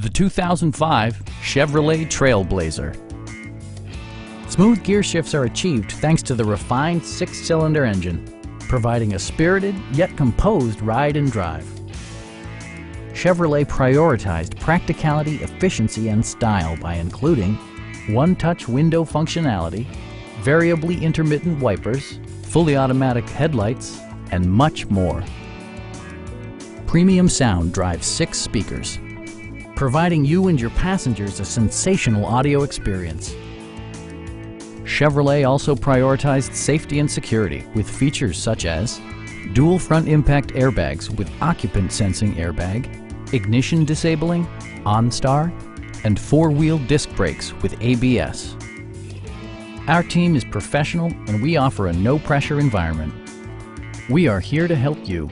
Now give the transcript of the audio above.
The 2005 Chevrolet TrailBlazer. Smooth gear shifts are achieved thanks to the refined 6-cylinder engine, providing a spirited yet composed ride and drive. Chevrolet prioritized practicality, efficiency, and style by including one-touch window functionality, variably intermittent wipers, fully automatic headlights, and much more. Premium sound drives 6 speakers, providing you and your passengers a sensational audio experience. Chevrolet also prioritized safety and security with features such as dual front impact airbags with occupant sensing airbag, ignition disabling, OnStar, and 4-wheel disc brakes with ABS. Our team is professional and we offer a no-pressure environment. We are here to help you.